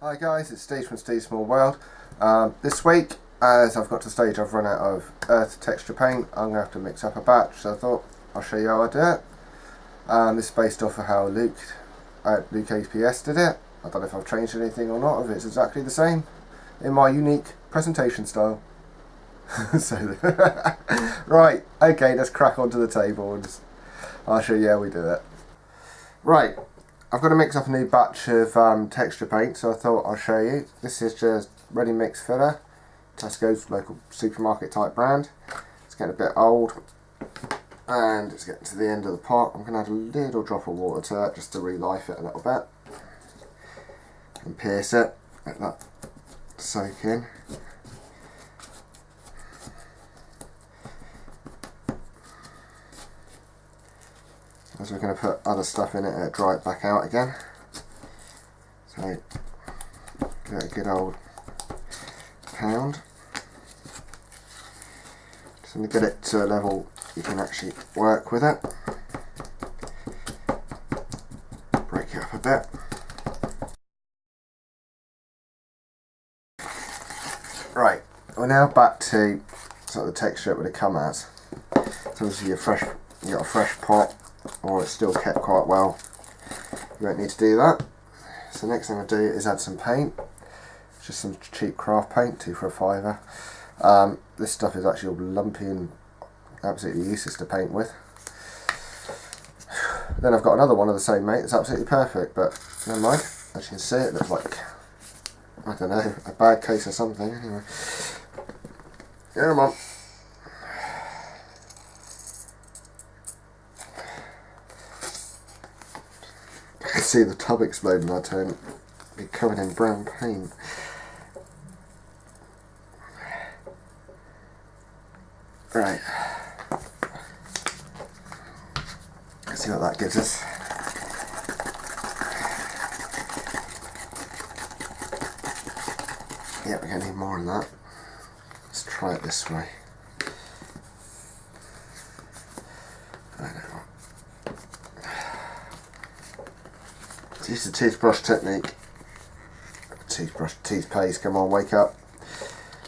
Hi guys, it's Steve from Steve's Small World. This week, as I've got to the stage I've run out of earth texture paint, I'm going to have to mix up a batch, so I thought I'll show you how I do it. This is based off of how Lukes APS did it. I don't know if I've changed anything or not, if it's exactly the same in my unique presentation style. Right, okay, let's crack onto the table and I'll show you how we do it. Right. I've got to mix up a new batch of texture paint, so I thought I'll show you. This is just ready mix filler, Tesco's local supermarket type brand. It's getting a bit old and it's getting to the end of the pot. I'm going to add a little drop of water to it just to relife it a little bit and pierce it, let that soak in. As we're going to put other stuff in it and dry it back out again. So give it a good old pound. Just going to get it to a level you can actually work with it. Break it up a bit. Right, we're now back to sort of the texture it would have come as. So obviously you got a fresh pot, or it's still kept quite well, you won't need to do that. So the next thing I do is add some paint, just some cheap craft paint, 2 for a fiver. This stuff is actually all lumpy and absolutely useless to paint with. Then I've got another one of the same mate that's absolutely perfect, but never mind. As you can see, it looks like, I don't know, a bad case of something. Anyway, come on. I can see the tub explode and I turn be covered in brown paint. Right. Let's see what that gives us. Yeah, we're going to need more than that. Let's try it this way. Use the toothbrush technique. Toothpaste, come on, wake up.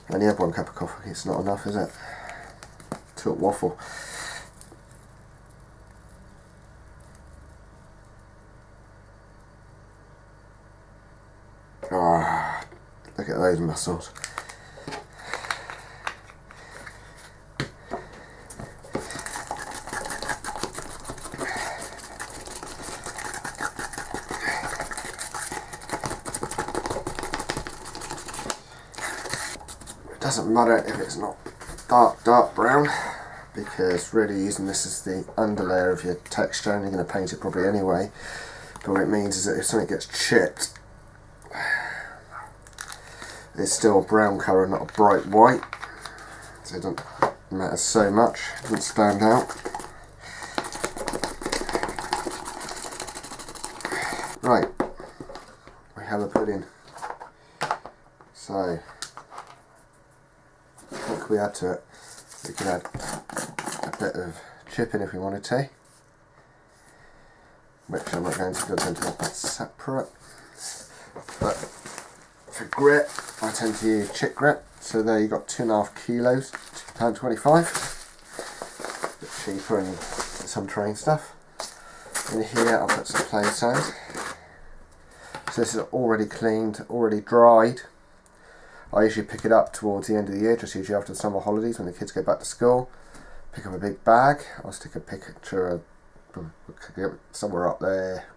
I only have 1 cup of coffee, it's not enough, is it? Took waffle. Ah, look at those muscles. It doesn't matter if it's not dark brown, because really using this as the underlayer of your texture, and you're going to paint it probably anyway, but what it means is that if something gets chipped, it's still a brown colour, not a bright white, so it doesn't matter so much, it doesn't stand out. Right, we have a pudding. So what could we add to it? We could add a bit of chipping if we wanted to, which I'm not going to, because I tend to have that separate. But for grit, I tend to use chick grit. So there you've got 2.5 kilos, £2.25. A bit cheaper and some train stuff. In here I'll put some plain sand. So this is already cleaned, already dried. I usually pick it up towards the end of the year, just usually after the summer holidays when the kids go back to school. Pick up a big bag. I'll stick a picture of somewhere up there,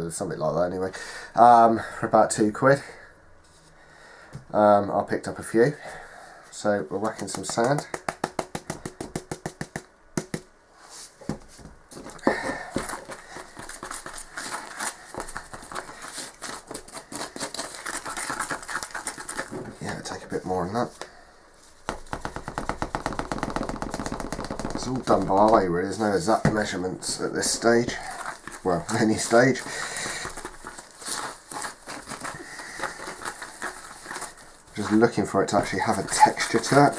something like that anyway, for about £2. I picked up a few. So we're whacking some sand. Yeah, take a bit more than that. It's all done by eye really, there's no exact measurements at this stage. Well, any stage. Just looking for it to actually have a texture to it.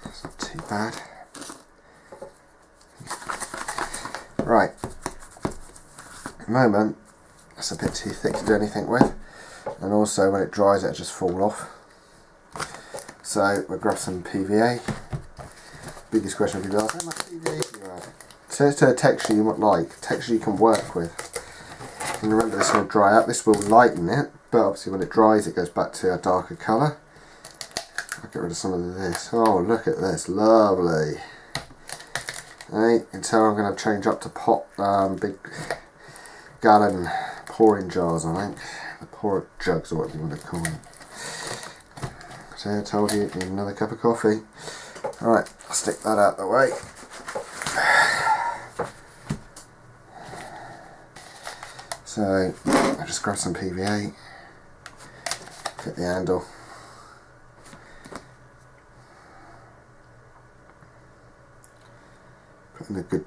It's not too bad. At the moment, that's a bit too thick to do anything with, and also when it dries it'll just fall off. So we'll grab some PVA. Biggest question will be, how much PVA do you have? So it's a texture you might like, texture you can work with. And remember, this will dry up, this will lighten it, but obviously when it dries it goes back to a darker colour. I'll get rid of some of this. Oh, look at this, lovely. Hey, you can tell I'm going to change up to pot, big gallon pouring jars, I think. The pour jugs or whatever you want to call them. So I told you, need another cup of coffee. Alright, I'll stick that out the way. So, I just grab some PVA, fit the handle, put in a good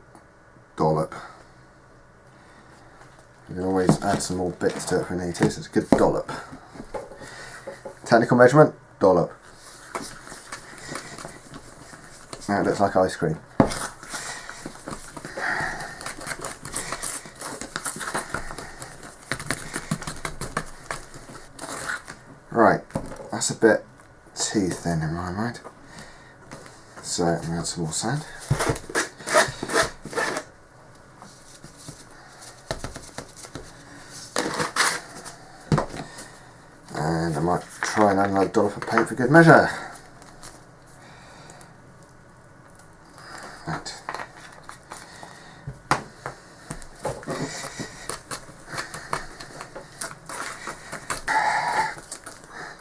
dollop. You can always add some more bits to it if we need to, so it's a good dollop. Technical measurement, dollop. Now it looks like ice cream. Right, that's a bit too thin in my mind. So I'm going to add some more sand. And I might try and add another dollop of paint for good measure. Right.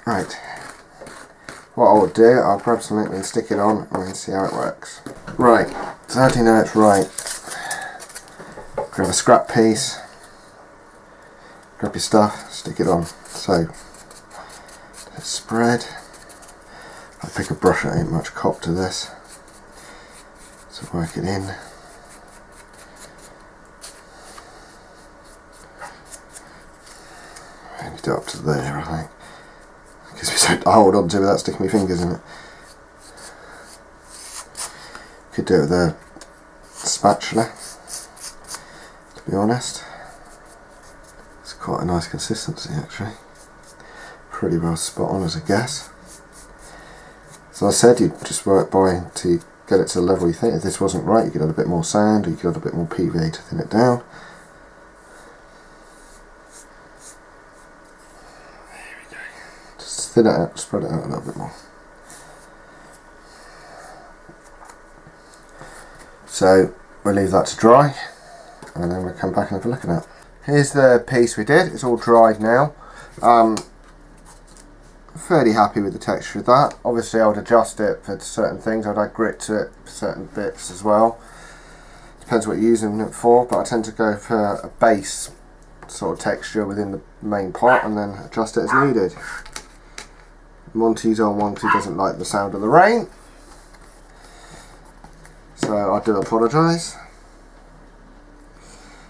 Right, what I'll do, I'll grab something and stick it on and we can see how it works. Right, so how do you know it's right? Grab a scrap piece, grab your stuff, stick it on. So, let's spread. I'll pick a brush that ain't much cop to this. So work it in. And get up to there, I think. Gives me something to hold on to without sticking my fingers in it. Could do it with a spatula, to be honest. It's quite a nice consistency actually. Pretty well spot on as a guess. So I said you just work by to get it to the level you think. If this wasn't right you could add a bit more sand or you could add a bit more PVA to thin it down. Thin it out, spread it out a little bit more. So we'll leave that to dry and then we'll come back and have a look at it. Here's the piece we did, it's all dried now. Fairly happy with the texture of that. Obviously I would adjust it for certain things, I'd add grit to it for certain bits as well. Depends what you're using it for, but I tend to go for a base sort of texture within the main pot and then adjust it as needed. Monty's on one because he doesn't like the sound of the rain, so I do apologise.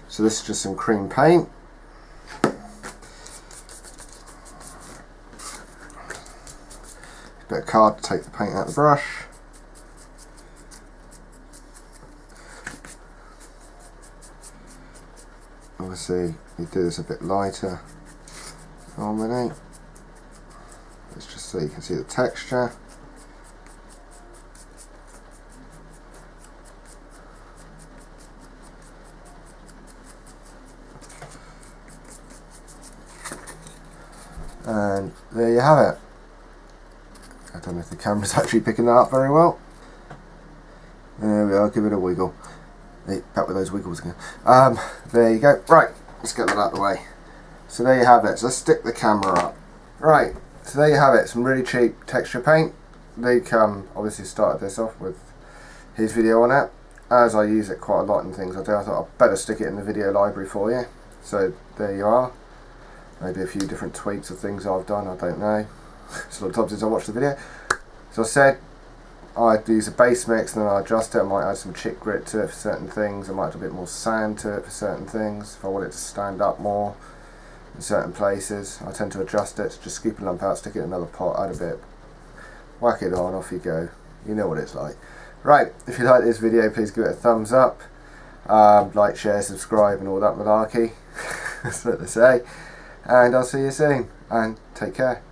So this is just some cream paint. A bit of card to take the paint out of the brush. Obviously you do this a bit lighter normally. Let's just so you can see the texture. And there you have it. I don't know if the camera's actually picking that up very well. There we are, give it a wiggle. Hey, back with those wiggles again. There you go. Right, let's get that out of the way. So there you have it. So let's stick the camera up. Right. So there you have it, some really cheap texture paint. Luke obviously started this off with his video on it. As I use it quite a lot in things I do, I thought I'd better stick it in the video library for you. So there you are. Maybe a few different tweaks of things I've done, I don't know. It's a lot of time since I watched the video. So I said I'd use a base mix and then I adjust it. I might add some chick grit to it for certain things. I might add a bit more sand to it for certain things. If I want it to stand up more in certain places, I tend to adjust it, just scoop a lump out, stick it in another pot, add a bit, whack it on, off you go. You know what it's like. Right, if you like this video please give it a thumbs up. Like, share, subscribe and all that malarkey. That's what they say. And I'll see you soon, and take care.